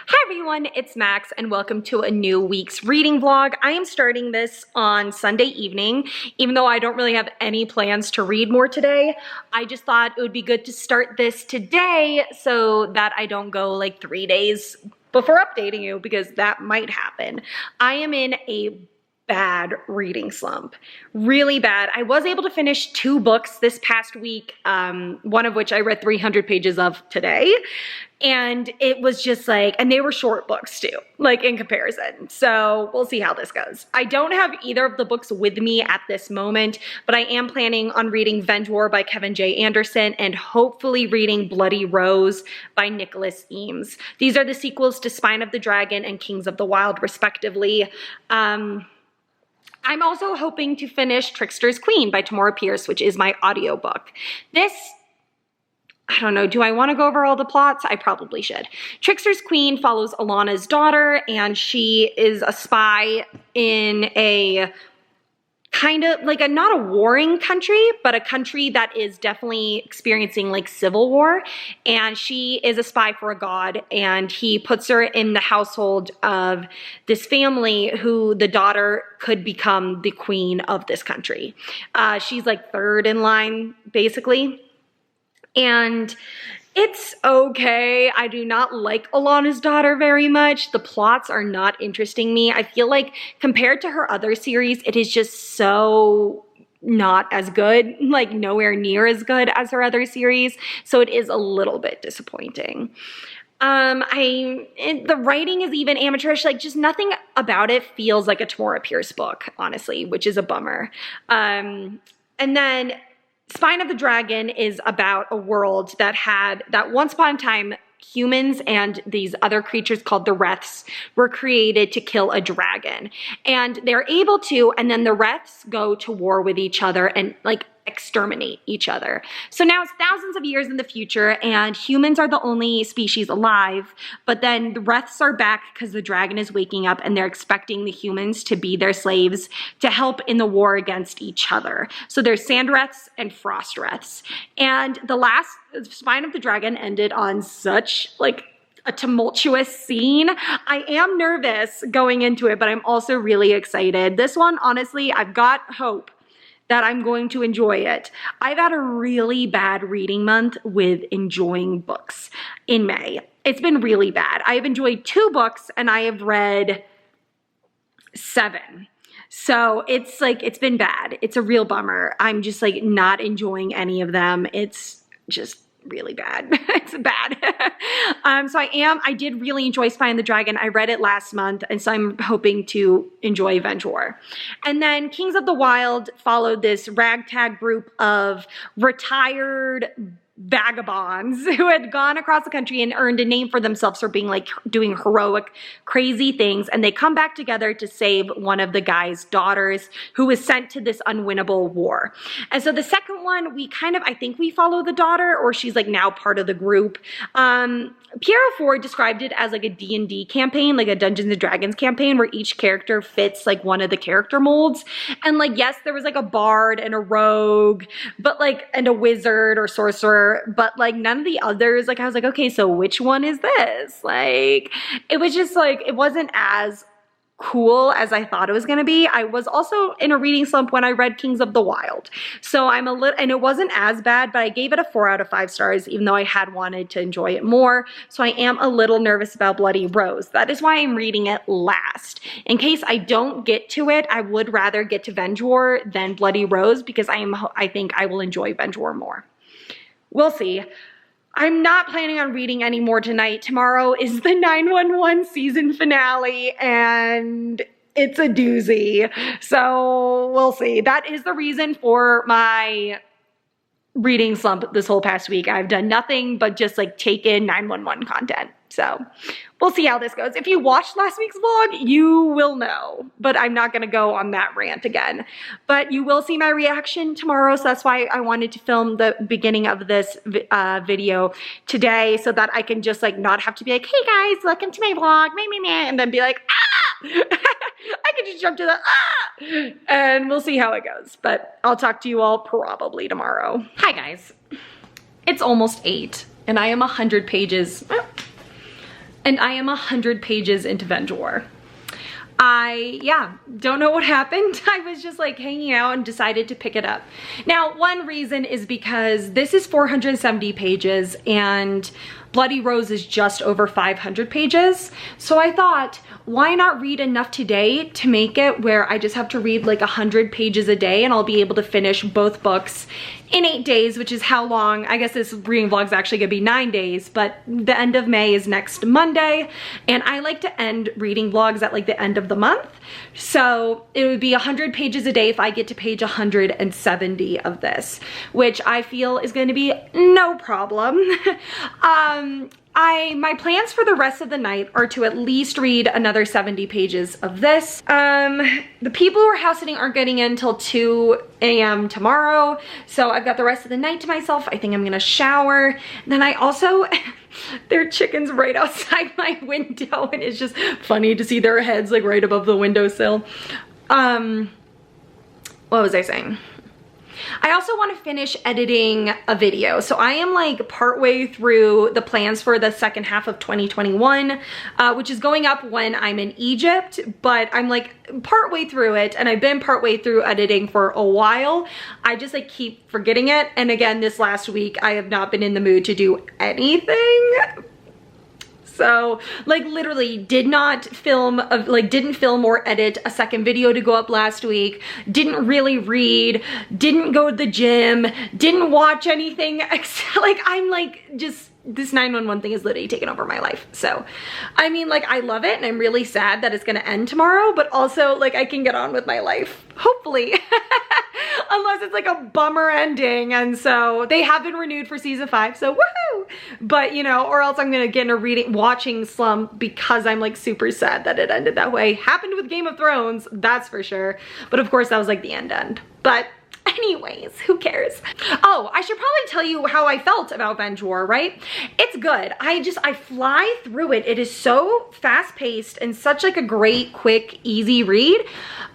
Hi everyone, it's Max and welcome to a new week's reading vlog. I am starting this on Sunday evening, even though I don't really have any plans to read more today. I just thought it would be good to start this today so that I don't go like 3 days before updating you, because that might happen. I am in a bad reading slump, really bad. I was able to finish 2 books this past week, one of which I read 300 pages of today. And it was just like, and they were short books too, like in comparison. So we'll see how this goes. I don't have either of the books with me at this moment, but I am planning on reading Venge by Kevin J. Anderson and hopefully reading Bloody Rose by Nicholas Eames. These are the sequels to Spine of the Dragon and Kings of the Wild, respectively. I'm also hoping to finish Tricksters Queen by Tamora Pierce, which is my audiobook. I don't know, do I want to go over all the plots? I probably should. Tricksters Queen follows Alana's daughter, and she is a spy in a kind of like not a warring country, but a country that is definitely experiencing like civil war. And she is a spy for a god, and he puts her in the household of this family who the daughter could become the queen of this country. She's like third in line, basically. And it's okay. I do not like Alana's daughter very much. The plots are not interesting me. I feel like compared to her other series, it is just so not as good, like nowhere near as good as her other series. So it is a little bit disappointing. The writing is even amateurish, like just nothing about it feels like a Tamora Pierce book, honestly, which is a bummer. And then Spine of the Dragon is about a world that once upon a time, humans and these other creatures called the Wraiths were created to kill a dragon. And they're able to, and then the Wraiths go to war with each other and like exterminate each other. So now it's thousands of years in the future and humans are the only species alive, but then the Wraiths are back because the dragon is waking up and they're expecting the humans to be their slaves to help in the war against each other. So there's Sand Wraiths and Frost Wraiths. And the last Spine of the Dragon ended on such like a tumultuous scene. I am nervous going into it, but I'm also really excited. This one, honestly, I've got hope that I'm going to enjoy it. I've had a really bad reading month with enjoying books in May. It's been really bad. I have enjoyed 2 books and I have read 7. So it's like, it's been bad. It's a real bummer. I'm just like not enjoying any of them. It's just really bad. It's bad. So I did really enjoy Spine of the Dragon. I read it last month, and so I'm hoping to enjoy Venge. And then Kings of the Wild followed this ragtag group of retired vagabonds who had gone across the country and earned a name for themselves for being like doing heroic, crazy things. And they come back together to save one of the guy's daughters who was sent to this unwinnable war. And so the second one, I think we follow the daughter, or she's like now part of the group. Piero Ford described it as like a D&D campaign, like a Dungeons and Dragons campaign where each character fits like one of the character molds. And like, yes, there was like a bard and a rogue, but like, and a wizard or sorcerer, but like none of the others, like I was like, okay, so which one is this? Like, it was just like, it wasn't as cool as I thought it was going to be. I was also in a reading slump when I read Kings of the Wild. So I'm a little, and it wasn't as bad, but I gave it a 4 out of 5 stars, even though I had wanted to enjoy it more. So I am a little nervous about Bloody Rose. That is why I'm reading it last. In case I don't get to it, I would rather get to Venge than Bloody Rose, because I think I will enjoy Venge more. We'll see. I'm not planning on reading any more tonight. Tomorrow is the 911 season finale, and it's a doozy. So we'll see. That is the reason for my reading slump this whole past week. I've done nothing but just like take in 911 content. So we'll see how this goes. If you watched last week's vlog, you will know, but I'm not going to go on that rant again. But you will see my reaction tomorrow, so that's why I wanted to film the beginning of this video today, so that I can just like not have to be like, hey guys, welcome to my vlog, and then be like, ah! I can just jump to the ah! And we'll see how it goes. But I'll talk to you all probably tomorrow. Hi guys. It's almost 8 and I am 100 pages. and I am 100 pages into Venge. Yeah, don't know what happened. I was just like hanging out and decided to pick it up. Now, one reason is because this is 470 pages and Bloody Rose is just over 500 pages. So I thought, why not read enough today to make it where I just have to read like 100 pages a day and I'll be able to finish both books in 8 days, which is how long, I guess this reading vlog's actually gonna be 9 days, but the end of May is next Monday. And I like to end reading vlogs at like the end of the month. So it would be 100 pages a day if I get to page 170 of this, which I feel is going to be no problem. My plans for the rest of the night are to at least read another 70 pages of this. The people who are house sitting aren't getting in until 2 a.m. tomorrow, so I've got the rest of the night to myself. I think I'm gonna shower. And then I also, there are chickens right outside my window, and it's just funny to see their heads like right above the windowsill. What was I saying? I also want to finish editing a video. So I am like partway through the plans for the second half of 2021, which is going up when I'm in Egypt, but I'm like partway through it, and I've been partway through editing for a while. I just like keep forgetting it. And again, this last week, I have not been in the mood to do anything. So like literally didn't film or edit a second video to go up last week, didn't really read, didn't go to the gym, didn't watch anything. Like I'm like just, this 911 thing is literally taking over my life. So, I mean, like, I love it and I'm really sad that it's gonna end tomorrow, but also, like, I can get on with my life, hopefully. Unless it's like a bummer ending, and so they have been renewed for season 5, so woohoo! But, you know, or else I'm gonna get into watching Slump because I'm like super sad that it ended that way. Happened with Game of Thrones, that's for sure. But of course, that was like the end. But anyways, who cares? Oh, I should probably tell you how I felt about Venge, right? It's good. I fly through it. It is so fast-paced and such like a great, quick, easy read.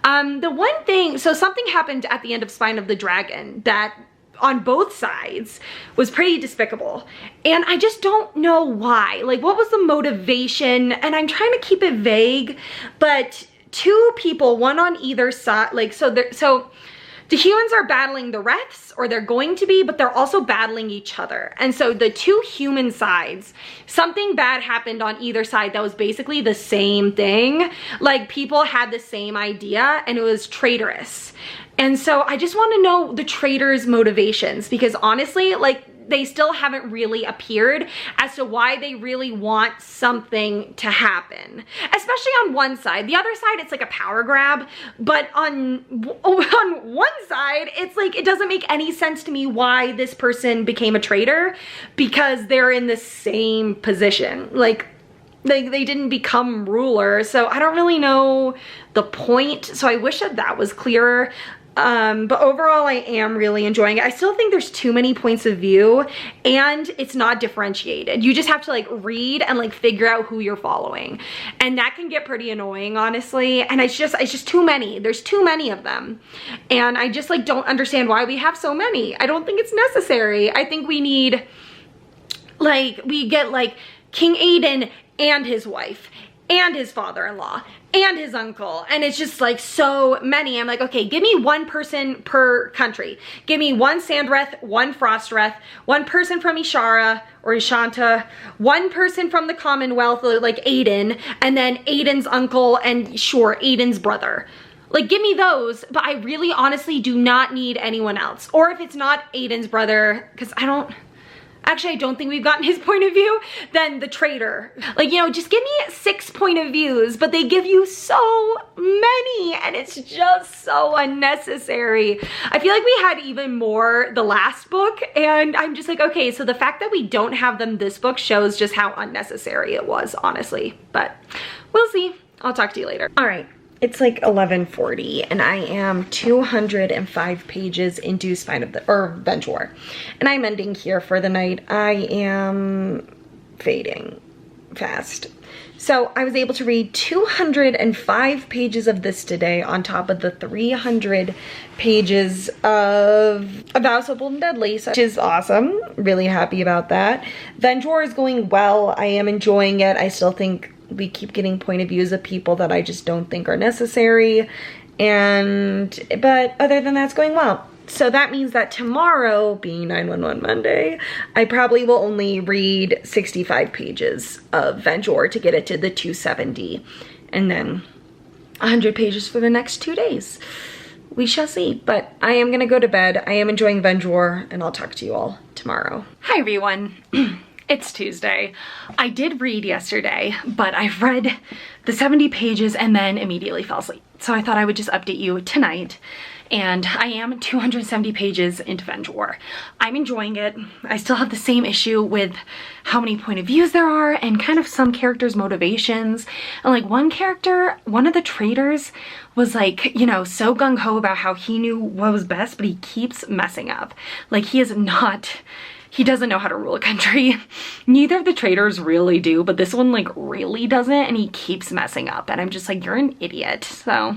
The one thing, so something happened at the end of Spine of the Dragon that on both sides was pretty despicable. And I just don't know why. Like, what was the motivation? And I'm trying to keep it vague, but two people, one on either side, like, so the humans are battling the Wraiths, or they're going to be, but they're also battling each other. And so the two human sides, something bad happened on either side that was basically the same thing. Like, people had the same idea, and it was traitorous. And so I just want to know the traitors' motivations, because honestly, like, they still haven't really appeared as to why they really want something to happen, especially on one side. The other side, it's like a power grab, but on one side, it's like, it doesn't make any sense to me why this person became a traitor, because they're in the same position. Like, they didn't become ruler, so I don't really know the point. So I wish that was clearer. But overall, I am really enjoying it. I still think there's too many points of view, and it's not differentiated. You just have to like read and like figure out who you're following, and that can get pretty annoying, honestly. And it's just too many. There's too many of them, and I just like don't understand why we have so many. I don't think it's necessary. I think we need, like, we get like King Aiden and his wife and his father-in-law and his uncle, and it's just like so many. I'm like, okay, give me one person per country. Give me one Sandreth, one Frostwraith, one person from Ishara or Ishanta, one person from the Commonwealth, like Aiden, and then Aiden's uncle, and sure, Aiden's brother. Like, give me those, but I really honestly do not need anyone else. Or if it's not Aiden's brother, because I don't think we've gotten his point of view, then the traitor. Like, you know, just give me 6 point of views, but they give you so many, and it's just so unnecessary. I feel like we had even more the last book, and I'm just like, okay, so the fact that we don't have them this book shows just how unnecessary it was, honestly. But we'll see. I'll talk to you later. All right. It's like 11:40 and I am 205 pages into Venge, and I'm ending here for the night. I am fading. fast. So I was able to read 205 pages of this today on top of the 300 pages of Vow So Bold and Deadly, which is awesome. Really happy about that. Venge is going well. I am enjoying it. I still think we keep getting point of views of people that I just don't think are necessary. But other than that, it's going well. So that means that tomorrow, being 911 Monday, I probably will only read 65 pages of Venge to get it to the 270. And then 100 pages for the next 2 days. We shall see. But I am going to go to bed. I am enjoying Venge, and I'll talk to you all tomorrow. Hi, everyone. It's Tuesday. I did read yesterday, but I've read the 70 pages and then immediately fell asleep. So I thought I would just update you tonight. And I am 270 pages into Venge. I'm enjoying it. I still have the same issue with how many point of views there are and kind of some characters' motivations. And like one character, one of the traitors was like, you know, so gung-ho about how he knew what was best, but he keeps messing up. Like he doesn't know how to rule a country. Neither of the traitors really do, but this one like really doesn't, and he keeps messing up. And I'm just like, you're an idiot. So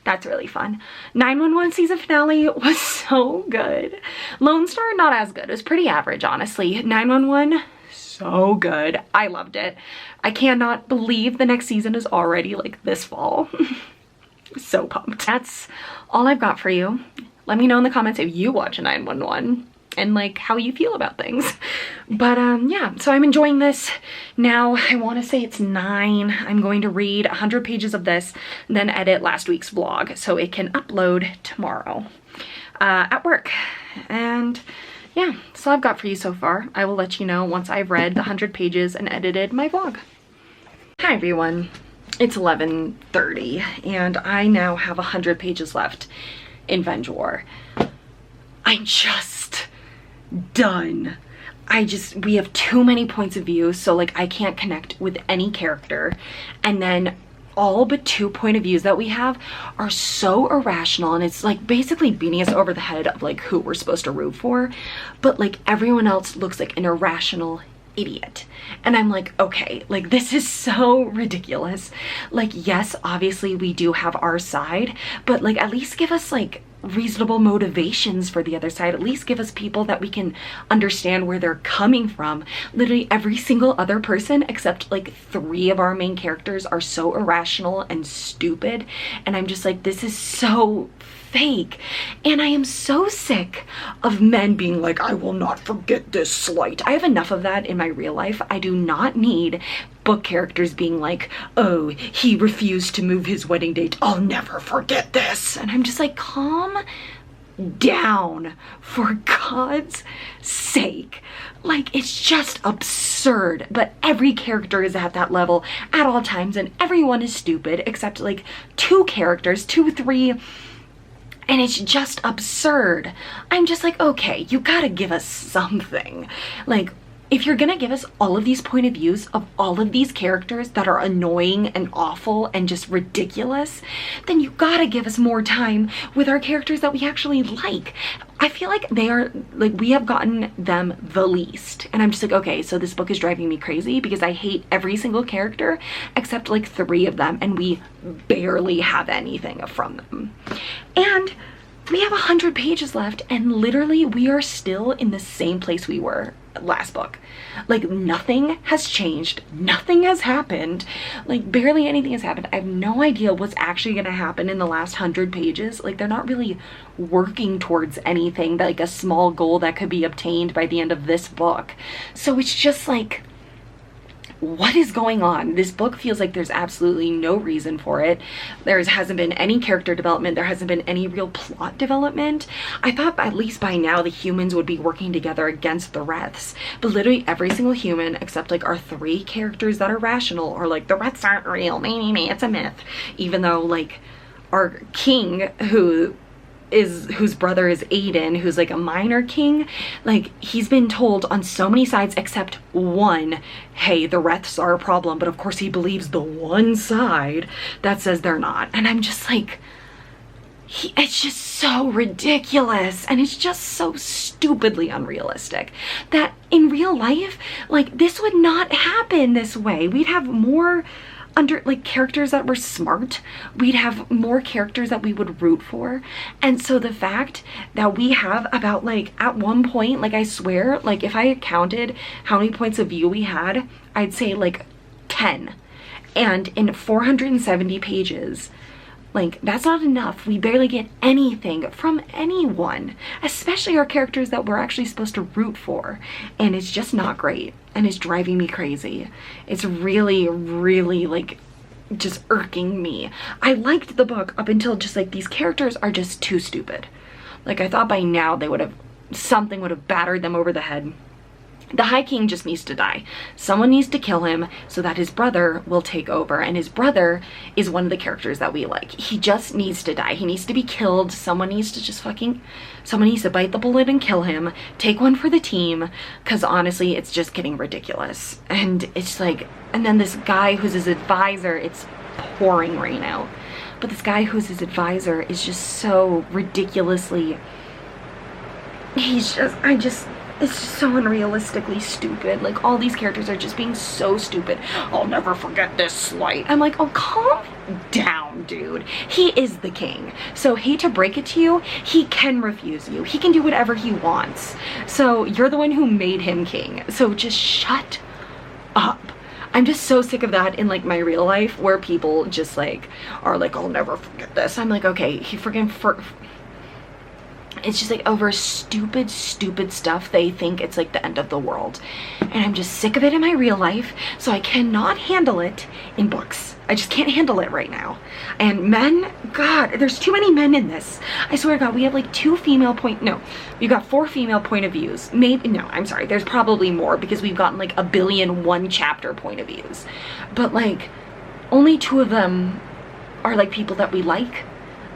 that's really fun. 911 season finale was so good. Lone Star, not as good. It was pretty average, honestly. 911, so good. I loved it. I cannot believe the next season is already like this fall. So pumped. That's all I've got for you. Let me know in the comments if you watch 911. And like how you feel about things. But yeah, so I'm enjoying this. Now I want to say it's 9. I'm going to read 100 pages of this, then edit last week's vlog so it can upload tomorrow at work. And yeah, that's all I've got for you so far. I will let you know once I've read the 100 pages and edited my vlog. Hi everyone, it's 11:30 and I now have 100 pages left in Venge. I'm just done. We have too many points of view, so like I can't connect with any character, and then all but 2 point of views that we have are so irrational, and it's like basically beating us over the head of like who we're supposed to root for, but like everyone else looks like an irrational idiot. And I'm like, okay, like this is so ridiculous. Like yes, obviously we do have our side, but like at least give us like reasonable motivations for the other side. At least give us people that we can understand where they're coming from. Literally every single other person except like 3 of our main characters are so irrational and stupid, and I'm just like, this is so fake. And I am so sick of men being like, I will not forget this slight. I have enough of that in my real life. I do not need book characters being like, oh, he refused to move his wedding date, I'll never forget this. And I'm just like, calm down, for God's sake. Like, it's just absurd. But every character is at that level at all times, and everyone is stupid except like 2 characters, 2, 3, and it's just absurd. I'm just like, okay, you gotta give us something. Like, if you're gonna give us all of these point of views of all of these characters that are annoying and awful and just ridiculous, then you gotta give us more time with our characters that we actually like. I feel like they are, like, we have gotten them the least. And I'm just like, okay, so this book is driving me crazy because I hate every single character except like 3 of them, and we barely have anything from them. And we have 100 pages left, and literally we are still in the same place we were last book. Like, nothing has changed, nothing has happened, like barely anything has happened. I have no idea what's actually going to happen in the last 100 pages. Like, they're not really working towards anything, like a small goal that could be obtained by the end of this book. So it's just like, what is going on? This book feels like there's absolutely no reason for it. There hasn't been any character development. There hasn't been any real plot development. I thought at least by now the humans would be working together against the Wraiths, but literally every single human except like our 3 characters that are rational or like the Wraiths aren't real, it's a myth. Even though like our king, whose brother is Aiden, who's like a minor king, like he's been told on so many sides except one, hey, the Wraiths are a problem, but of course he believes the one side that says they're not. And I'm just like, it's just so ridiculous, and it's just so stupidly unrealistic that in real life, like, this would not happen this way. We'd have more characters that were smart. We'd have more characters that we would root for. And so the fact that we have about, like, at one point, like, I swear, like, if I counted how many points of view we had, I'd say like 10. And in 470 pages, like, that's not enough. We barely get anything from anyone, especially our characters that we're actually supposed to root for. And it's just not great. And it's driving me crazy. It's really, really, like, just irking me. I liked the book up until just, like, these characters are just too stupid. Like, I thought by now something would have battered them over the head. The High King just needs to die. Someone needs to kill him so that his brother will take over. And his brother is one of the characters that we like. He just needs to die. He needs to be killed. Someone needs to bite the bullet and kill him. Take one for the team. Because honestly, it's just getting ridiculous. And it's like, and then this guy who's his advisor, it's pouring right now. But this guy who's his advisor is just so ridiculously, it's just so unrealistically stupid. Like, all these characters are just being so stupid. I'll never forget this slight. I'm like, oh, calm down, dude. He is the king. So, hate to break it to you, he can refuse you. He can do whatever he wants. So, you're the one who made him king. So, just shut up. I'm just so sick of that in, like, my real life, where people just, like, are like, I'll never forget this. I'm like, okay, it's just like over stupid stuff. They think it's like the end of the world. And I'm just sick of it in my real life. So I cannot handle it in books. I just can't handle it right now. And men, God, there's too many men in this. I swear to God, we have like we've got 4 female point of views. I'm sorry, there's probably more because we've gotten like 1 billion 1 chapter point of views. But like, only 2 of them are like people that we like.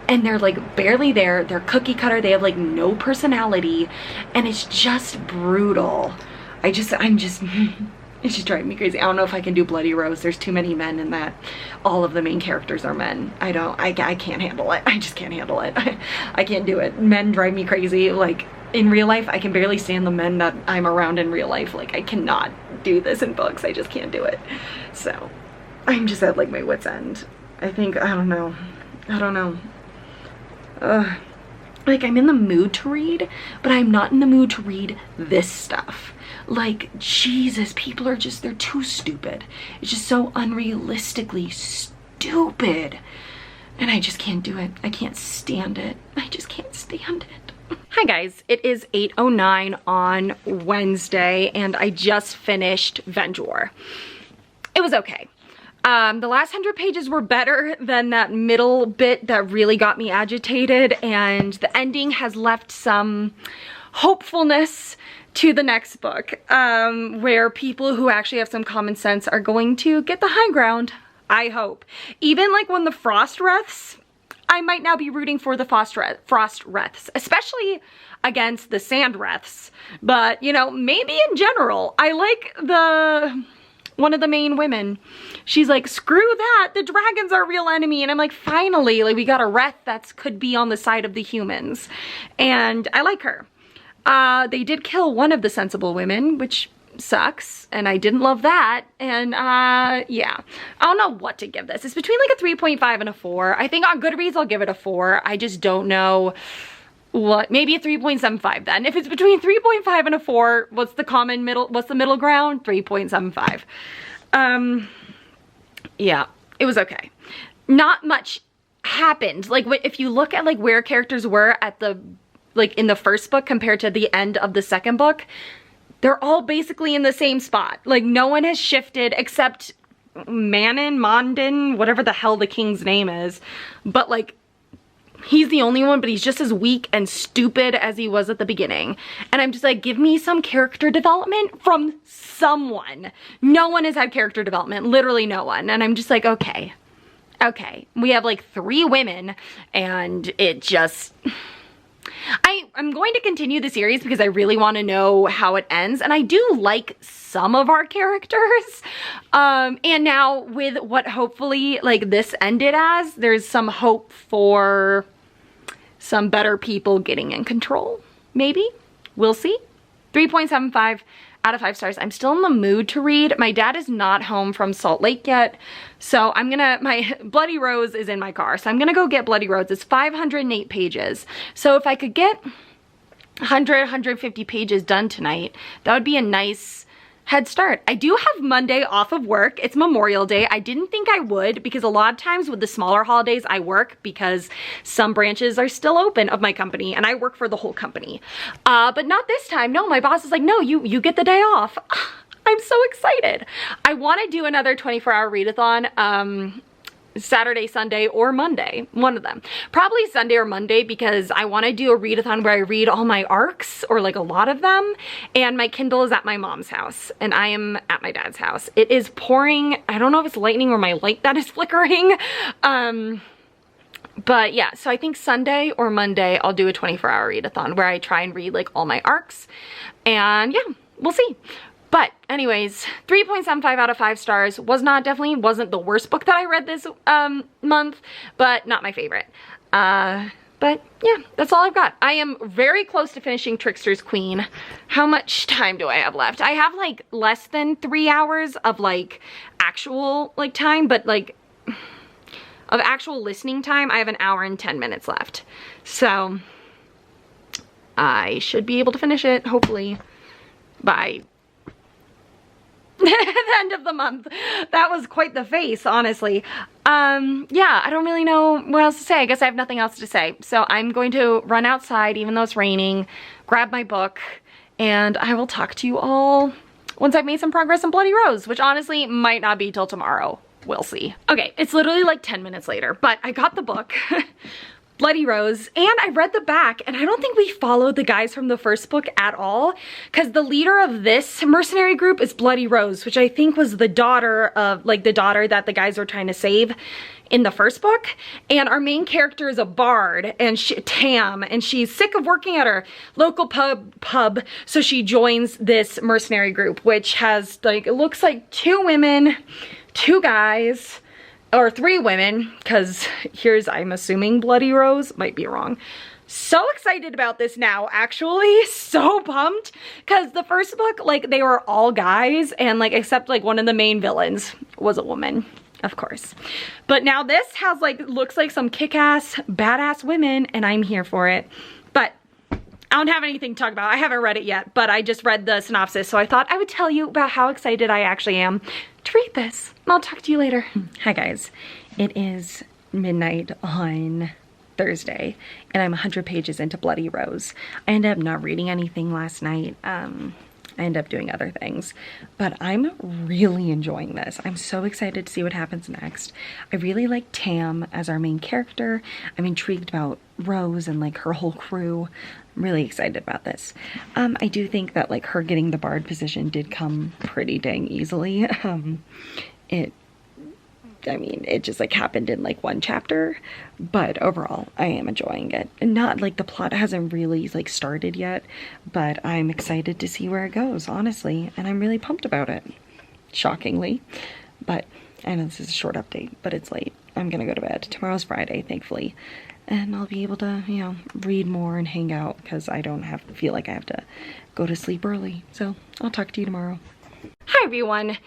And they're like barely there. They're cookie cutter. They have like no personality. And it's just brutal. It's just driving me crazy. I don't know if I can do Bloody Rose. There's too many men in that. All of the main characters are men. I can't handle it. I just can't handle it. I can't do it. Men drive me crazy. Like, in real life, I can barely stand the men that I'm around in real life. Like, I cannot do this in books. I just can't do it. So, I'm just at like my wit's end. I don't know. Like, I'm in the mood to read, but I'm not in the mood to read this stuff. Like, Jesus, people are just, they're too stupid. It's just so unrealistically stupid. And I just can't do it. I can't stand it. I just can't stand it. Hi guys, it is 8:09 on Wednesday, and I just finished Venge. It was okay. The last 100 pages were better than that middle bit that really got me agitated, and the ending has left some hopefulness to the next book, where people who actually have some common sense are going to get the high ground, I hope. Even like when the frost wreaths, I might now be rooting for the frost wreaths, especially against the sand wreaths, but you know, maybe in general. I like one of the main women. She's like, screw that, the dragons are real enemy. And I'm like, finally, like, we got a wreath that could be on the side of the humans. And I like her. They did kill one of the sensible women, which sucks, and I didn't love that. And yeah, I don't know what to give this. It's between like a 3.5 and a 4. I think on Goodreads I'll give it a 4. I just don't know what, maybe a 3.75 then. If it's between 3.5 and a 4, what's the middle ground? 3.75. Yeah, it was okay. Not much happened. Like, if you look at like where characters were at the, like in the first book compared to the end of the second book, they're all basically in the same spot. Like, no one has shifted except Mondin, whatever the hell the king's name is. But like, he's the only one, but he's just as weak and stupid as he was at the beginning. And I'm just like, give me some character development from someone. No one has had character development, literally no one. And I'm just like, okay. We have like 3 women, and it just, I'm going to continue the series because I really want to know how it ends, and I do like some of our characters. And now with what hopefully like this ended as, there's some hope for some better people getting in control. Maybe. We'll see. 3.75 out of 5 stars. I'm still in the mood to read. My dad is not home from Salt Lake yet, so my Bloody Rose is in my car, so I'm gonna go get Bloody Rose. It's 508 pages. So if I could get 150 pages done tonight, that would be a nice head start. I do have Monday off of work. It's Memorial Day. I didn't think I would, because a lot of times with the smaller holidays I work because some branches are still open of my company and I work for the whole company. But not this time. No, my boss is like, no, you get the day off. I'm so excited. I want to do another 24-hour readathon. Saturday, Sunday, or Monday, one of them. Probably Sunday or Monday, because I want to do a readathon where I read all my arcs, or like a lot of them, and my Kindle is at my mom's house and I am at my dad's house. It is pouring. I don't know if it's lightning or my light that is flickering. But yeah, so I think Sunday or Monday I'll do a 24-hour readathon where I try and read like all my arcs, and yeah, we'll see. But anyways, 3.75 out of 5 stars. Definitely wasn't the worst book that I read this month, but not my favorite. But yeah, that's all I've got. I am very close to finishing Tricksters Queen. How much time do I have left? I have like less than 3 hours of like actual like time, but like of actual listening time, I have an hour and 10 minutes left. So I should be able to finish it, hopefully, by the end of the month. That was quite the face, honestly. Yeah, I don't really know what else to say. I guess I have nothing else to say. So I'm going to run outside, even though it's raining, grab my book, and I will talk to you all once I've made some progress on Bloody Rose, which honestly might not be till tomorrow. We'll see. Okay, it's literally like 10 minutes later, but I got the book. Bloody Rose, and I read the back, and I don't think we followed the guys from the first book at all, because the leader of this mercenary group is Bloody Rose, which I think was the daughter of, like, the daughter that the guys were trying to save in the first book. And our main character is a bard, and Tam, and she's sick of working at her local pub, so she joins this mercenary group, which has, like, it looks like 2 women, 2 guys, or 3 women, because here's, I'm assuming Bloody Rose, might be wrong. So excited about this now, actually, so pumped, because the first book, like, they were all guys, and like, except like one of the main villains was a woman, of course. But now this has like, looks like some kick-ass, badass women, and I'm here for it. But I don't have anything to talk about. I haven't read it yet, but I just read the synopsis, so I thought I would tell you about how excited I actually am to read this. I'll talk to you later. Hi guys, it is midnight on Thursday, and I'm 100 pages into Bloody Rose. I ended up not reading anything last night. I ended up doing other things, but I'm really enjoying this. I'm so excited to see what happens next. I really like Tam as our main character. I'm intrigued about Rose and like her whole crew. I'm really excited about this. I do think that like her getting the bard position did come pretty dang easily. It just like happened in like 1 chapter, but overall I am enjoying it. And not like the plot hasn't really like started yet, but I'm excited to see where it goes, honestly, and I'm really pumped about it, shockingly. But I know this is a short update, but it's late. I'm gonna go to bed. Tomorrow's Friday, thankfully, and I'll be able to, you know, read more and hang out, because I don't have to feel like I have to go to sleep early. So I'll talk to you tomorrow. Hi everyone.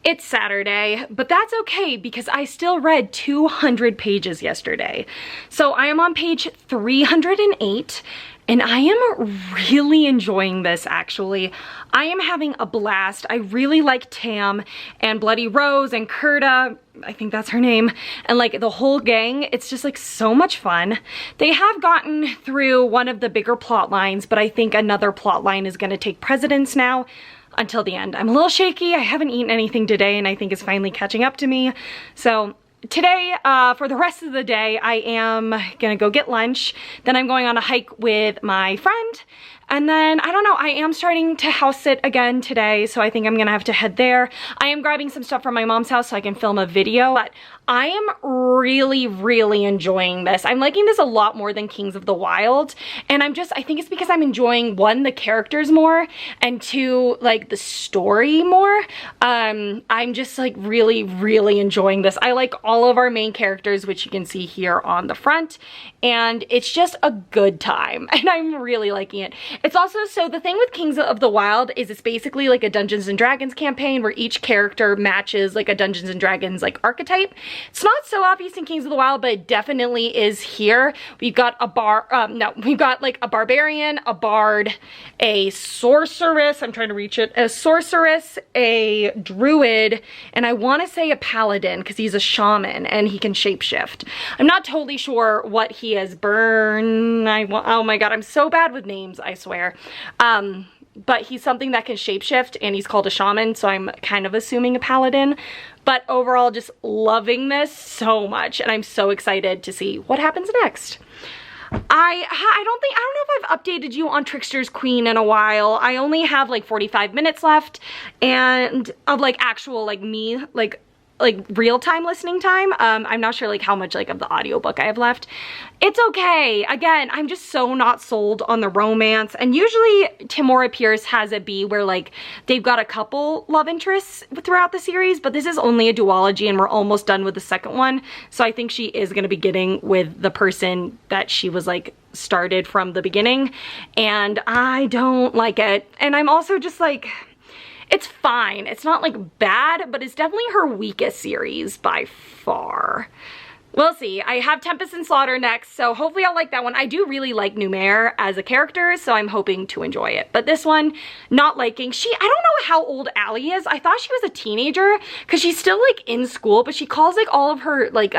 It's Saturday, but that's okay because I still read 200 pages yesterday. So I am on page 308, and I am really enjoying this, actually. I am having a blast. I really like Tam and Bloody Rose and Kurta, I think that's her name, and like the whole gang. It's just like so much fun. They have gotten through one of the bigger plot lines, but I think another plot line is going to take precedence now until the end. I'm a little shaky. I haven't eaten anything today, and I think it's finally catching up to me. So today, for the rest of the day, I am gonna go get lunch. Then I'm going on a hike with my friend. And then, I don't know, I am starting to house sit again today, so I think I'm gonna have to head there. I am grabbing some stuff from my mom's house so I can film a video, but I am really, really enjoying this. I'm liking this a lot more than Kings of the Wild, and I think it's because I'm enjoying, one, the characters more, and two, like, the story more. I'm just like really, really enjoying this. I like all of our main characters, which you can see here on the front, and it's just a good time, and I'm really liking it. It's also, so the thing with Kings of the Wild is it's basically like a Dungeons and Dragons campaign where each character matches like a Dungeons and Dragons like archetype. It's not so obvious in Kings of the Wild, but it definitely is here. We've got we've got like a barbarian, a bard, a sorceress, I'm trying to reach it, a sorceress, a druid, and I want to say a paladin because he's a shaman and he can shapeshift. I'm not totally sure what he is. Oh my god, I'm so bad with names, I swear. But he's something that can shapeshift, and he's called a shaman, so I'm kind of assuming a paladin. But overall, just loving this so much, and I'm so excited to see what happens next. I don't know if I've updated you on Tricksters Queen in a while. I only have like 45 minutes left, and of like actual like me, like real-time listening time. I'm not sure like how much like of the audiobook I have left. It's okay. Again, I'm just so not sold on the romance, and usually Tamora Pierce has it be where like they've got a couple love interests throughout the series, but this is only a duology and we're almost done with the second one, so I think she is going to be getting with the person that she was like started from the beginning, and I don't like it. And I'm also just like, it's fine. It's not like bad, but it's definitely her weakest series by far. We'll see. I have Tempest and Slaughter next, so hopefully I'll like that one. I do really like Numair as a character, so I'm hoping to enjoy it. But this one, not liking. I don't know how old Allie is. I thought she was a teenager because she's still like in school, but she calls like all of her like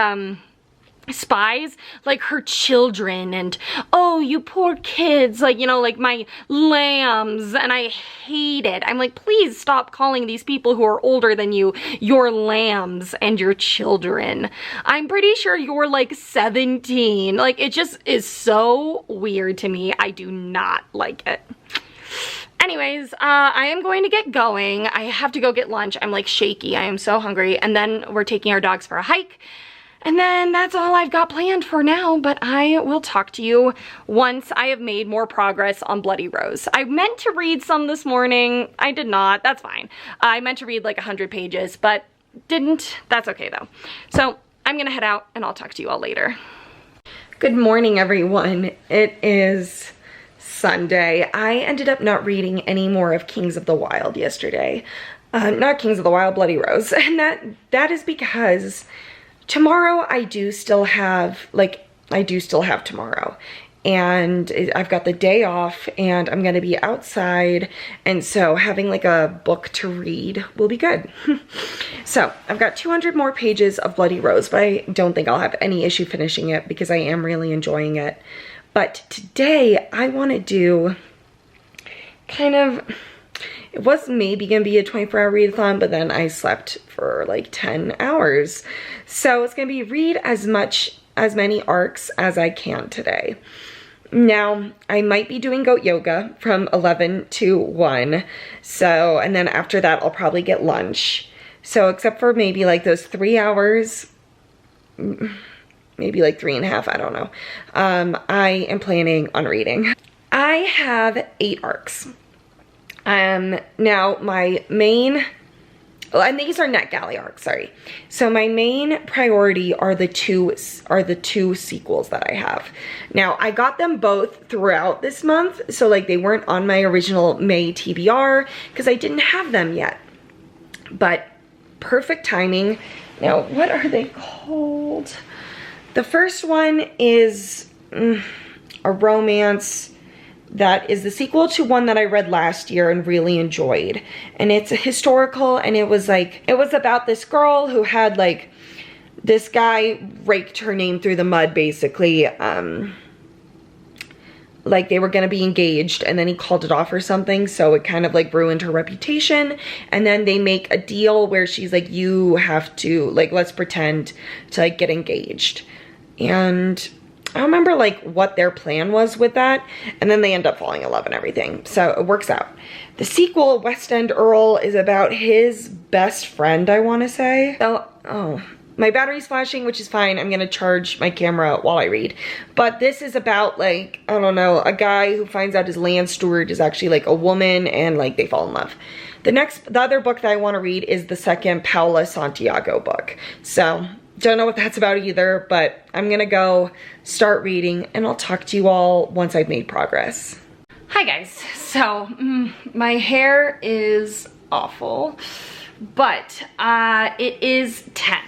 spies like her children, and oh, you poor kids, like, you know, like my lambs, and I hate it. I'm like, please stop calling these people who are older than you your lambs and your children. I'm pretty sure you're like 17. Like, it just is so weird to me. I do not like it. Anyways, I am going to get going. I have to go get lunch. I'm like shaky. I am so hungry. And then we're taking our dogs for a hike. And then that's all I've got planned for now, but I will talk to you once I have made more progress on Bloody Rose. I meant to read some this morning. I did not. That's fine. I meant to read like 100 pages, but didn't. That's okay though. So I'm gonna head out and I'll talk to you all later. Good morning, everyone. It is Sunday. I ended up not reading any more of Kings of the Wild yesterday. Not Kings of the Wild, Bloody Rose. And that is because tomorrow I do still have tomorrow, and I've got the day off and I'm gonna be outside, and so having like a book to read will be good. So I've got 200 more pages of Bloody Rose, but I don't think I'll have any issue finishing it because I am really enjoying it. But today I want to do kind of, it was maybe gonna be a 24-hour readathon, but then I slept for like 10 hours. So it's gonna be read as many arcs as I can today. Now, I might be doing goat yoga from 11 to 1. So, and then after that, I'll probably get lunch. So except for maybe like those 3 hours, maybe like 3.5, I don't know. I am planning on reading. I have 8 arcs. Now my main, and these are NetGalley arcs, sorry. So my main priority are the two sequels that I have. Now I got them both throughout this month, so like they weren't on my original May TBR because I didn't have them yet. But perfect timing. Now, what are they called? The first one is a romance that is the sequel to one that I read last year and really enjoyed. And it's a historical, and it was about this girl who had like, this guy raked her name through the mud basically. Like they were gonna be engaged and then he called it off or something, so it kind of like ruined her reputation. And then they make a deal where she's like, you have to, like, let's pretend to like get engaged. And I don't remember like what their plan was with that, and then they end up falling in love and everything, so it works out. The sequel, West End Earl, is about his best friend, I want to say. Oh, my battery's flashing, which is fine. I'm gonna charge my camera while I read. But this is about like, I don't know, a guy who finds out his land steward is actually like a woman, and like they fall in love. The other book that I want to read is the second Paula Santiago book. So don't know what that's about either, but I'm gonna go start reading, and I'll talk to you all once I've made progress. Hi guys, so my hair is awful, but it is 10.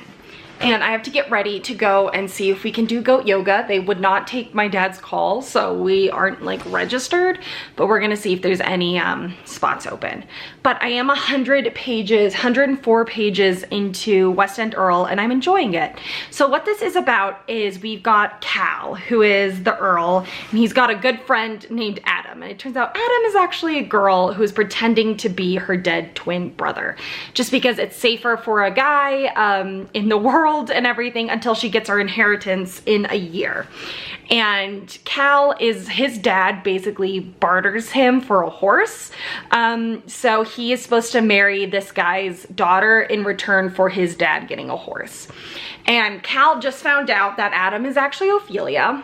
And I have to get ready to go and see if we can do goat yoga. They would not take my dad's call, so we aren't like registered, but we're gonna see if there's any spots open. But I am 104 pages into West End Earl, and I'm enjoying it. So what this is about is we've got Cal, who is the Earl, and he's got a good friend named Adam. And it turns out Adam is actually a girl who's pretending to be her dead twin brother, just because it's safer for a guy in the world and everything until she gets her inheritance in a year. And Cal is, his dad basically barters him for a horse. So he is supposed to marry this guy's daughter in return for his dad getting a horse. And Cal just found out that Adam is actually Ophelia.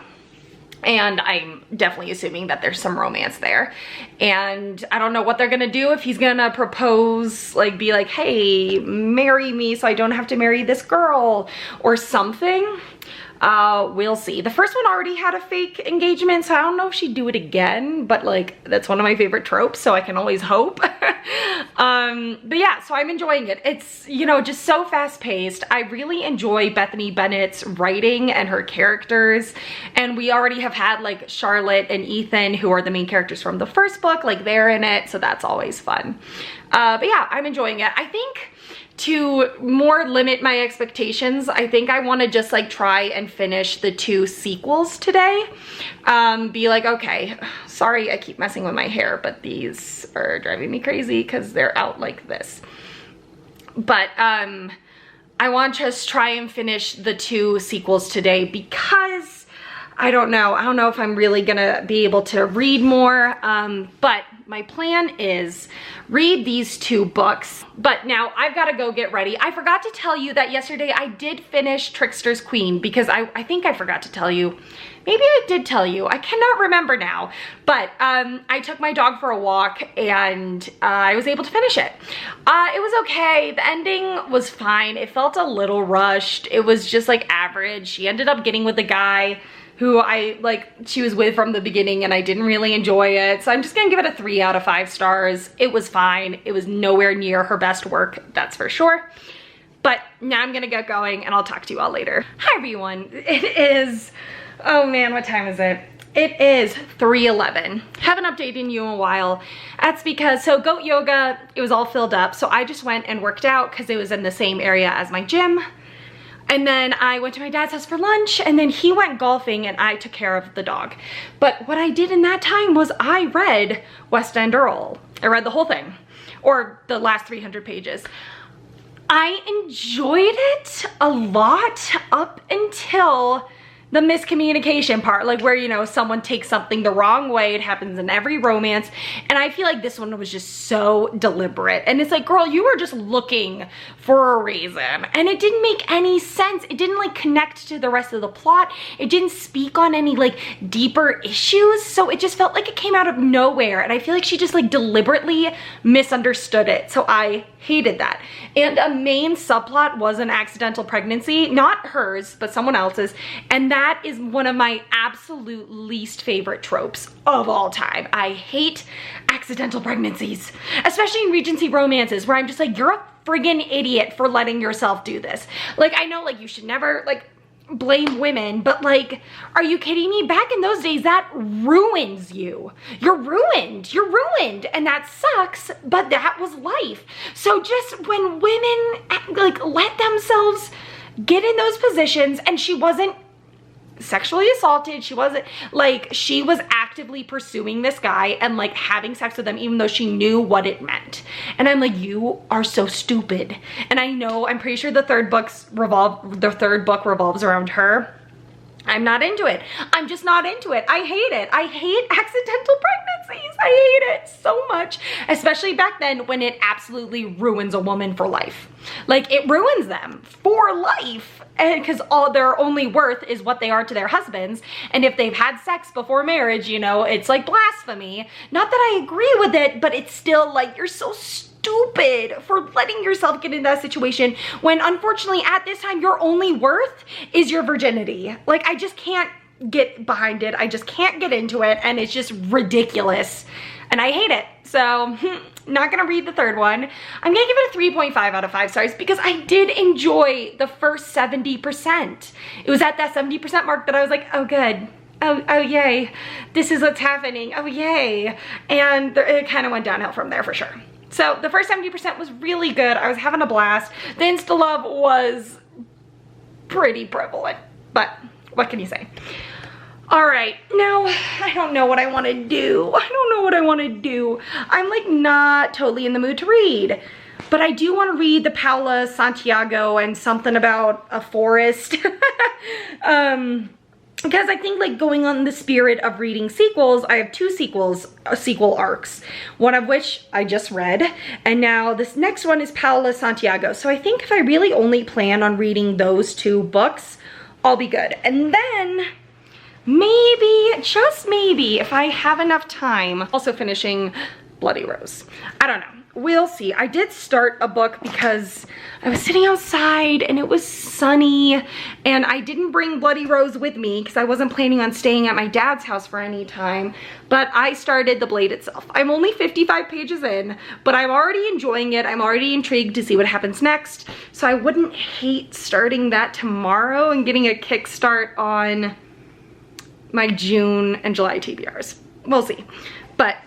And I'm definitely assuming that there's some romance there. And I don't know what they're gonna do, if he's gonna propose, like be like, hey, marry me so I don't have to marry this girl or something. We'll see. The first one already had a fake engagement, so I don't know if she'd do it again, but like, that's one of my favorite tropes, so I can always hope. But yeah, so I'm enjoying it. It's, you know, just so fast paced. I really enjoy Bethany Bennett's writing and her characters. And we already have had like Charlotte and Ethan, who are the main characters from the first book, like they're in it, so that's always fun. But yeah, I'm enjoying it. I think to more limit my expectations, I think I want to just like try and finish the 2 sequels today. Be like, okay, sorry I keep messing with my hair, but these are driving me crazy because they're out like this. But I want to just try and finish the 2 sequels today, because I don't know if I'm really gonna be able to read more, but my plan is read these 2 books. But now I've got to go get ready. I forgot to tell you that yesterday I did finish Tricksters Queen, because I think I forgot to tell you. Maybe I did tell you. I cannot remember now. But I took my dog for a walk, and I was able to finish it. It was okay. The ending was fine. It felt a little rushed. It was just like average. She ended up getting with the guy who she was with from the beginning, and I didn't really enjoy it. So I'm just gonna give it a 3 out of 5 stars. It was fine. It was nowhere near her best work, that's for sure. But now I'm gonna get going, and I'll talk to you all later. Hi everyone, it is, oh man, what time is it? It is 3:11. Haven't updated you in a while. That's because, so goat yoga, it was all filled up. So I just went and worked out because it was in the same area as my gym. And then I went to my dad's house for lunch, and then he went golfing, and I took care of the dog. But what I did in that time was I read West End Earl. I read the whole thing, or the last 300 pages. I enjoyed it a lot up until the miscommunication part, like where, you know, someone takes something the wrong way. It happens in every romance. And I feel like this one was just so deliberate. And it's like, girl, you were just looking for a reason. And it didn't make any sense. It didn't like connect to the rest of the plot. It didn't speak on any like deeper issues. So it just felt like it came out of nowhere. And I feel like she just like deliberately misunderstood it. So I hated that. And a main subplot was an accidental pregnancy, not hers, but someone else's. And that is one of my absolute least favorite tropes of all time. I hate accidental pregnancies, especially in Regency romances, where I'm just like, you're a friggin' idiot for letting yourself do this. Like, I know like you should never like blame women, but like, are you kidding me? Back in those days, that ruins you. You're ruined. You're ruined. And that sucks, but that was life. So just when women like let themselves get in those positions, and she wasn't sexually assaulted, she wasn't like, she was actively pursuing this guy and like having sex with him even though she knew what it meant. And I'm like, you are so stupid. And I know, I'm pretty sure the third book revolves around her. I'm not into it. I'm just not into it. I hate it. I hate accidental pregnancies. I hate it so much, especially back then when it absolutely ruins a woman for life. Like, it ruins them for life, and because all their only worth is what they are to their husbands. And if they've had sex before marriage, you know, it's like blasphemy. Not that I agree with it, but it's still like, you're so stupid for letting yourself get in that situation when unfortunately at this time your only worth is your virginity. Like, I just can't get behind it. I just can't get into it, and it's just ridiculous and I hate it. So not gonna read the third one. I'm gonna give it a 3.5 out of 5 stars because I did enjoy the first 70%. It was at that 70% mark that I was like, oh good. Oh yay, this is what's happening, oh yay. And it kind of went downhill from there for sure. So the first 70% was really good. I was having a blast. The insta-love was pretty prevalent, but what can you say? All right, now I don't know what I want to do. I don't know what I want to do. I'm like not totally in the mood to read, but I do want to read the Paula, Santiago, and something about a forest. Because I think, like, going on the spirit of reading sequels, I have 2 sequel arcs, one of which I just read, and now this next one is Paula, Santiago. So I think if I really only plan on reading those 2 books, I'll be good. And then maybe, just maybe, if I have enough time, also finishing Bloody Rose. I don't know. We'll see. I did start a book because I was sitting outside and it was sunny, and I didn't bring Bloody Rose with me because I wasn't planning on staying at my dad's house for any time, but I started The Blade itself. I'm only 55 pages in, but I'm already enjoying it. I'm already intrigued to see what happens next, so I wouldn't hate starting that tomorrow and getting a kickstart on my June and July TBRs. We'll see. But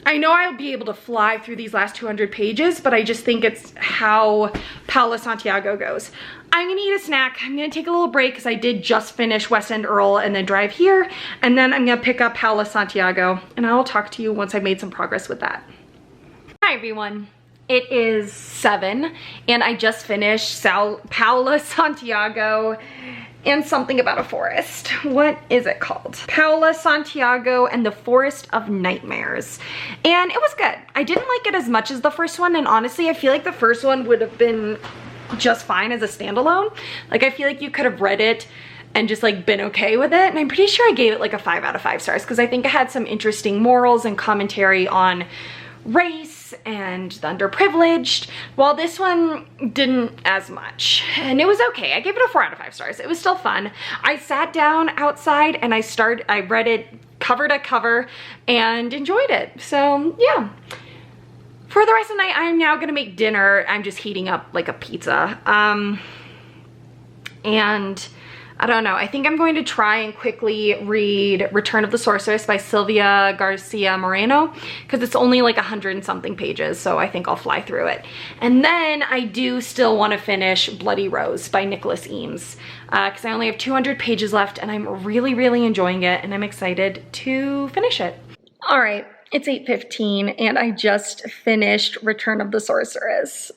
I know I'll be able to fly through these last 200 pages, but I just think it's how Paula Santiago goes. I'm gonna eat a snack. I'm gonna take a little break because I did just finish West End Earl and then drive here. And then I'm gonna pick up Paula Santiago, and I'll talk to you once I've made some progress with that. Hi everyone. It is 7 and I just finished Paula Santiago and something about a forest. What is it called? Paula Santiago and the Forest of Nightmares. And it was good. I didn't like it as much as the first one, and honestly, I feel like the first one would have been just fine as a standalone. Like, I feel like you could have read it and just like been okay with it, and I'm pretty sure I gave it like a 5 out of 5 stars because I think it had some interesting morals and commentary on race and the underprivileged, while this one didn't as much. And it was okay. I gave it a 4 out of 5 stars. It was still fun. I sat down outside and I read it cover to cover and enjoyed it. So yeah. For the rest of the night, I am now gonna make dinner. I'm just heating up like a pizza. And I don't know, I think I'm going to try and quickly read Return of the Sorceress by Sylvia Garcia Moreno because it's only like 100 and something pages, so I think I'll fly through it. And then I do still want to finish Bloody Rose by Nicholas Eames because I only have 200 pages left, and I'm really, really enjoying it, and I'm excited to finish it. All right, it's 8:15 and I just finished Return of the Sorceress.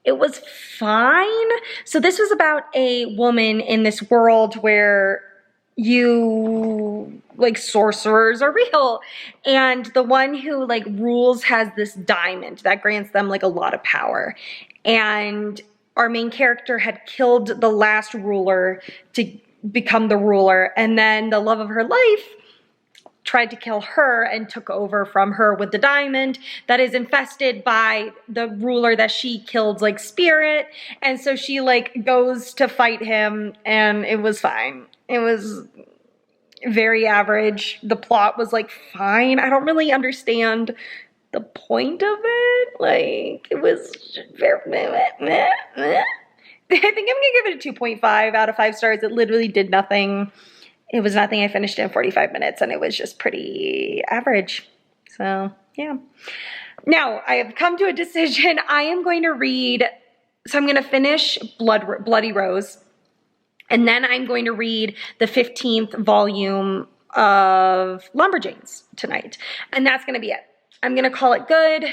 It was fine. So this was about a woman in this world where like sorcerers are real, and the one who like rules has this diamond that grants them like a lot of power, and our main character had killed the last ruler to become the ruler, and then the love of her life tried to kill her and took over from her with the diamond that is infested by the ruler that she killed, like, spirit. And so she like goes to fight him, and it was fine. It was very average. The plot was like fine. I don't really understand the point of it. Like, it was very meh. I think I'm gonna give it a 2.5 out of 5 stars. It literally did nothing. It was nothing. I finished it in 45 minutes and it was just pretty average. So yeah. Now I have come to a decision. I am going to read, so I'm going to finish Bloody Rose, and then I'm going to read the 15th volume of Lumberjanes tonight. And that's going to be it. I'm going to call it good.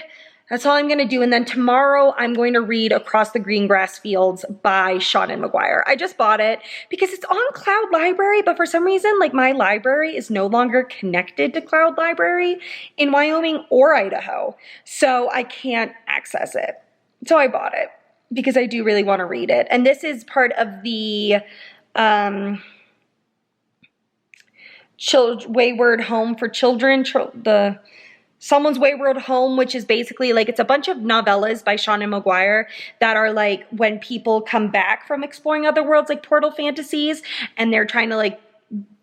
That's all I'm going to do. And then tomorrow I'm going to read Across the Green Grass Fields by Sean and McGuire. I just bought it because it's on Cloud Library, but for some reason, like my library is no longer connected to Cloud Library in Wyoming or Idaho. So I can't access it. So I bought it because I do really want to read it. And this is part of the Wayward Home for Children, Someone's Wayward Home, which is basically like, it's a bunch of novellas by Sean and McGuire that are like when people come back from exploring other worlds, like portal fantasies, and they're trying to like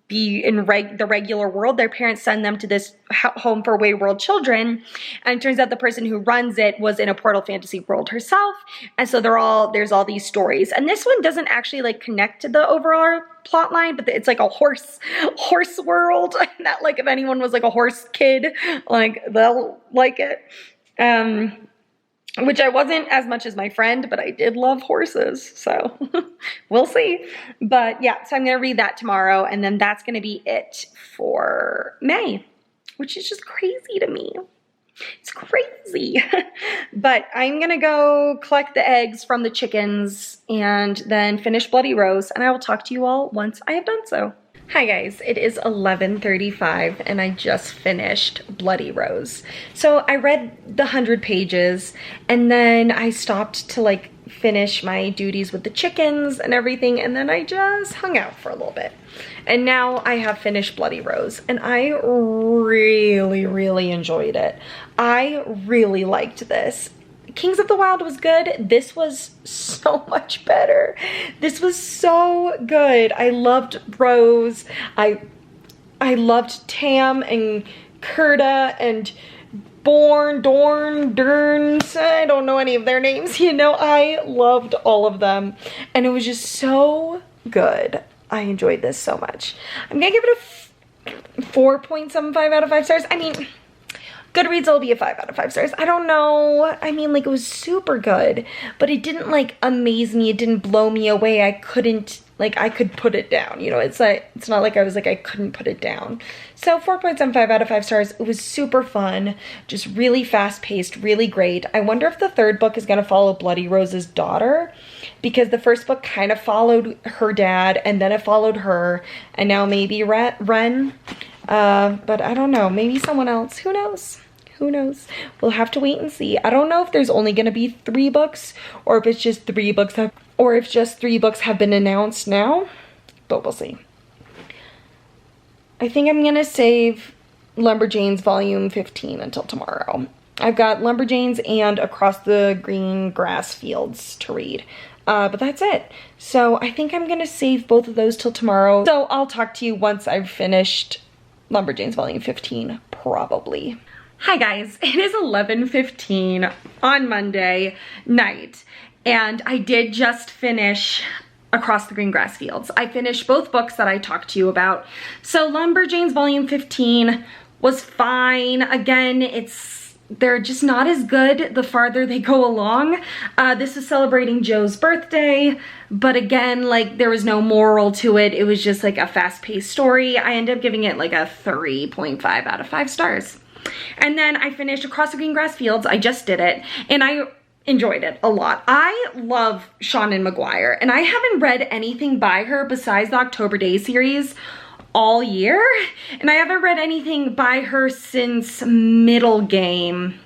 be in the regular world. Their parents send them to this home for wayward children, and it turns out the person who runs it was in a portal fantasy world herself, and so there's all these stories. And this one doesn't actually like connect to the overall plot line, but it's like a horse world that, like, if anyone was like a horse kid, like they'll like it. Which I wasn't as much as my friend, but I did love horses, so we'll see. But yeah, so I'm going to read that tomorrow, and then that's going to be it for May, which is just crazy to me. It's crazy. But I'm going to go collect the eggs from the chickens and then finish Bloody Rose, and I will talk to you all once I have done so. Hi guys, it is 11:35 and I just finished Bloody Rose. So I read the 100 pages and then I stopped to like finish my duties with the chickens and everything, and then I just hung out for a little bit. And now I have finished Bloody Rose and I really enjoyed it. I really liked this. Kings of the Wild was good. This was so much better. This was so good. I loved Rose. I loved Tam and Kurta and Durns. I don't know any of their names. You know, I loved all of them. And it was just so good. I enjoyed this so much. I'm gonna give it a 4.75 out of 5 stars. I mean, Goodreads will be a 5 out of 5 stars. I don't know. I mean, like, it was super good, but it didn't like amaze me. It didn't blow me away. I couldn't, like, I could put it down. You know, it's like, it's not like I was like, I couldn't put it down. So 4.75 out of 5 stars. It was super fun. Just really fast paced, really great. I wonder if the third book is going to follow Bloody Rose's daughter, because the first book kind of followed her dad and then it followed her, and now maybe Ren. But I don't know. Maybe someone else. Who knows? Who knows? We'll have to wait and see. I don't know if there's only going to be 3 books or if it's just 3 books or if just 3 books have been announced now, but we'll see. I think I'm going to save Lumberjanes Volume 15 until tomorrow. I've got Lumberjanes and Across the Green Grass Fields to read. But that's it. So I think I'm going to save both of those till tomorrow. So I'll talk to you once I've finished Lumberjanes Volume 15, probably. Hi guys, it is 11:15 on Monday night, and I did just finish Across the Green Grass Fields. I finished both books that I talked to you about. So Lumberjanes Volume 15 was fine. Again, they're just not as good the farther they go along. This is celebrating Joe's birthday, but again, like, there was no moral to it. It was just like a fast-paced story. I ended up giving it like a 3.5 out of 5 stars. And then I finished Across the Green Grass Fields. I just did it, and I enjoyed it a lot. I love Sean and McGuire, and I haven't read anything by her besides the October Day series all year, and I haven't read anything by her since Middle Game,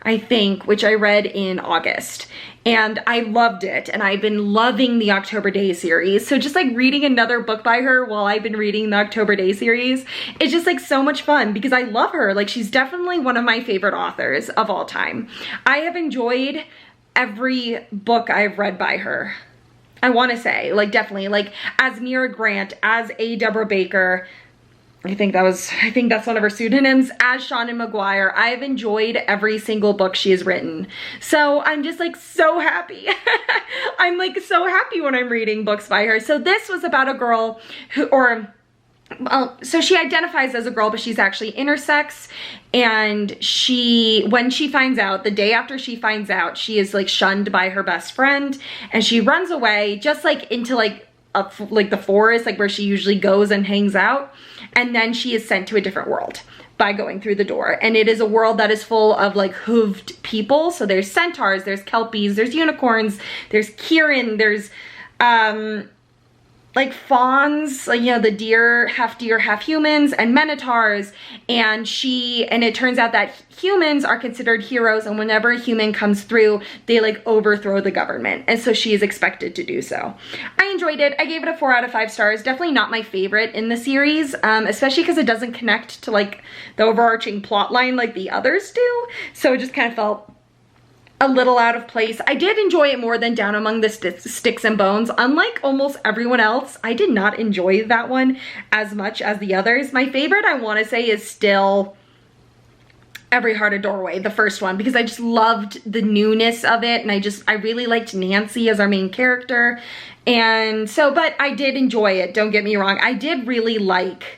I think, which I read in August, and I loved it, and I've been loving the October Day series. So just like reading another book by her while I've been reading the October Day series, it's just like so much fun because I love her. Like, she's definitely one of my favorite authors of all time. I have enjoyed every book I've read by her. I want to say, like, definitely, like, as Mira Grant, as A. Deborah Baker, I think that's one of her pseudonyms, as Sean and McGuire. I have enjoyed every single book she has written. So I'm just like so happy. I'm like so happy when I'm reading books by her. So this was about a girl who, so she identifies as a girl, but she's actually intersex, and when she finds out, the day after she finds out, she is like shunned by her best friend, and she runs away just like into like the forest, like where she usually goes and hangs out, and then she is sent to a different world. by going through the door. And it is a world that is full of like hooved people. So there's centaurs, there's kelpies, there's unicorns, there's Kieran, there's like fawns, like, you know, the deer, half humans, and minotaurs. And it turns out that humans are considered heroes, and whenever a human comes through, they like overthrow the government. And so she is expected to do so. I enjoyed it. I gave it a 4 out of 5 stars. Definitely not my favorite in the series, especially because it doesn't connect to like the overarching plot line like the others do. So it just kind of felt a little out of place. I did enjoy it more than Down Among the Sticks and Bones. Unlike almost everyone else, I did not enjoy that one as much as the others. My favorite, I want to say, is still Every Heart a Doorway, the first one, because I just loved the newness of it, and I really liked Nancy as our main character. And so, but I did enjoy it, don't get me wrong. I did really like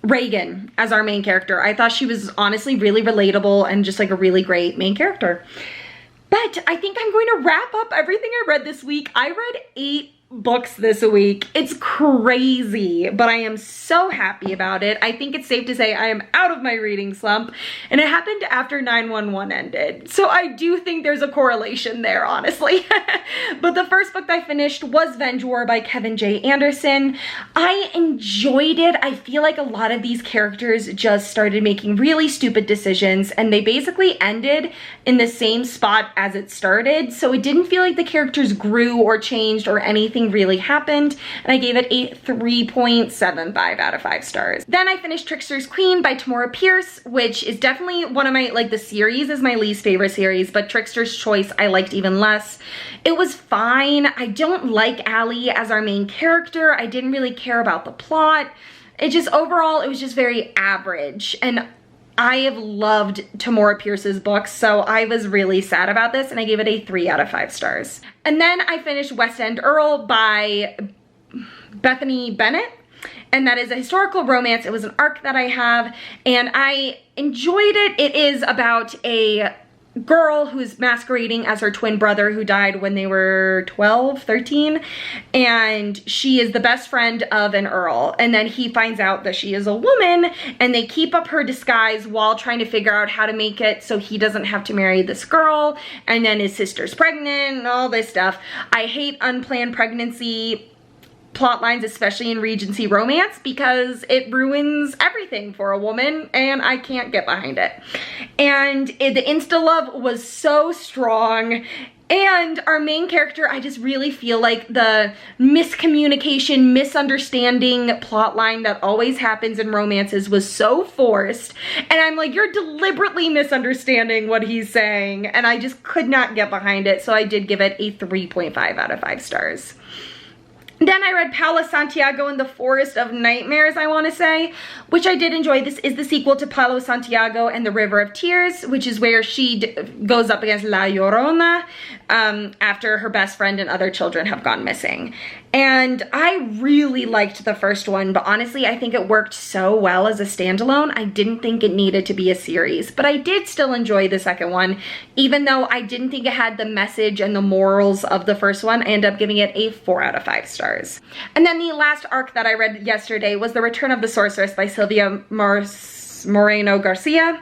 Reagan as our main character. I thought she was honestly really relatable and just like a really great main character. But I think I'm going to wrap up everything I read this week. I read 8 books this week. It's crazy, but I am so happy about it. I think it's safe to say I am out of my reading slump, and it happened after 911 ended. So I do think there's a correlation there, honestly. But the first book that I finished was Venge by Kevin J. Anderson. I enjoyed it. I feel like a lot of these characters just started making really stupid decisions, and they basically ended in the same spot as it started. So it didn't feel like the characters grew or changed or anything really happened, and I gave it a 3.75 out of 5 stars. Then I finished Tricksters Queen by Tamora Pierce, which is definitely one of my, like, the series is my least favorite series, but Trickster's Choice I liked even less. It was fine. I don't like Allie as our main character. I didn't really care about the plot. It just, overall, it was just very average, and I have loved Tamora Pierce's books, so I was really sad about this, and I gave it a 3 out of 5 stars. And then I finished West End Earl by Bethany Bennett, and that is a historical romance. It was an arc that I have, and I enjoyed it. It is about a girl who's masquerading as her twin brother who died when they were 12, 13, and she is the best friend of an earl, and then he finds out that she is a woman, and they keep up her disguise while trying to figure out how to make it so he doesn't have to marry this girl, and then his sister's pregnant and all this stuff. I hate unplanned pregnancy plot lines, especially in Regency romance, because it ruins everything for a woman, and I can't get behind it. And the insta-love was so strong, and our main character, I just really feel like the miscommunication, misunderstanding plot line that always happens in romances was so forced, and I'm like, you're deliberately misunderstanding what he's saying, and I just could not get behind it, so I did give it a 3.5 out of 5 stars. Then I read Paula, Santiago, and the Forest of Nightmares, I want to say, which I did enjoy. This is the sequel to Paula, Santiago, and the River of Tears, which is where she goes up against La Llorona after her best friend and other children have gone missing. And I really liked the first one, but honestly, I think it worked so well as a standalone, I didn't think it needed to be a series. But I did still enjoy the second one, even though I didn't think it had the message and the morals of the first one. I ended up giving it a 4 out of 5 stars. And then the last arc that I read yesterday was The Return of the Sorceress by Sylvia Moreno Garcia.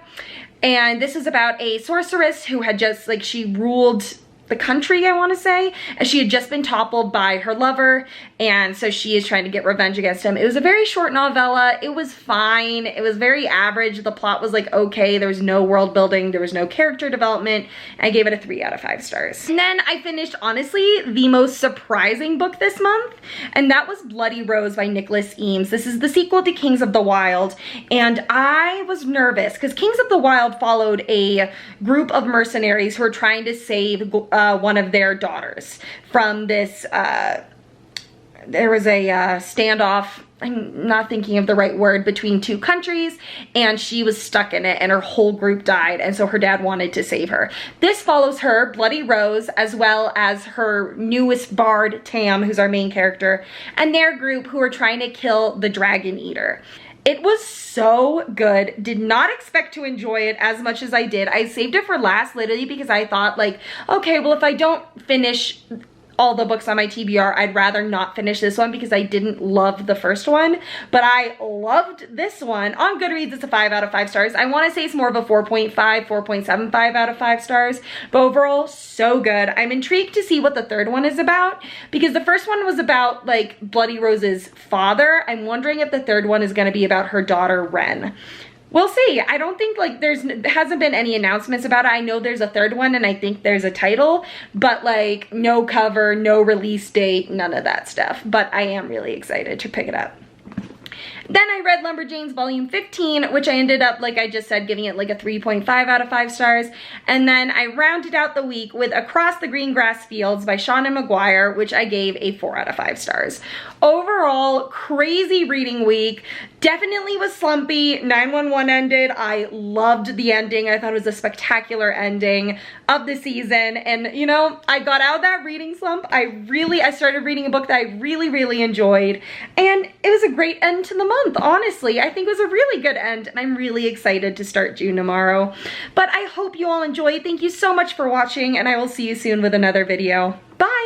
And this is about a sorceress who had just, like, she ruled the country, I want to say, and she had just been toppled by her lover, and so she is trying to get revenge against him. It was a very short novella. It was fine. It was very average. The plot was like okay. There was no world building. There was no character development. I gave it a 3 out of 5 stars. And then I finished, honestly, the most surprising book this month, and that was Bloody Rose by Nicholas Eames. This is the sequel to Kings of the Wild, and I was nervous because Kings of the Wild followed a group of mercenaries who were trying to save one of their daughters from this, there was a standoff, I'm not thinking of the right word, between two countries, and she was stuck in it and her whole group died, and so her dad wanted to save her. This follows her, Bloody Rose, as well as her newest bard, Tam, who's our main character, and their group who are trying to kill the Dragon Eater. It was so good. Did not expect to enjoy it as much as I did. I saved it for last literally because I thought like, okay, well if I don't finish all the books on my TBR, I'd rather not finish this one because I didn't love the first one, but I loved this one. On Goodreads, it's a 5 out of 5 stars. I want to say it's more of a 4.5, 4.75 out of 5 stars, but overall, so good. I'm intrigued to see what the third one is about because the first one was about like Bloody Rose's father. I'm wondering if the third one is going to be about her daughter, Ren. We'll see. I don't think like there hasn't been any announcements about it. I know there's a third one and I think there's a title, but like no cover, no release date, none of that stuff. But I am really excited to pick it up. Then I read Lumberjanes Volume 15, which I ended up, like I just said, giving it like a 3.5 out of 5 stars. And then I rounded out the week with Across the Green Grass Fields by Shauna Maguire, which I gave a 4 out of 5 stars. Overall, crazy reading week. Definitely was slumpy. 911 ended. I loved the ending. I thought it was a spectacular ending of the season. And you know, I got out of that reading slump. I started reading a book that I really enjoyed. And it was a great end to the month, honestly. I think it was a really good end, and I'm really excited to start June tomorrow. But I hope you all enjoyed. Thank you so much for watching, and I will see you soon with another video. Bye!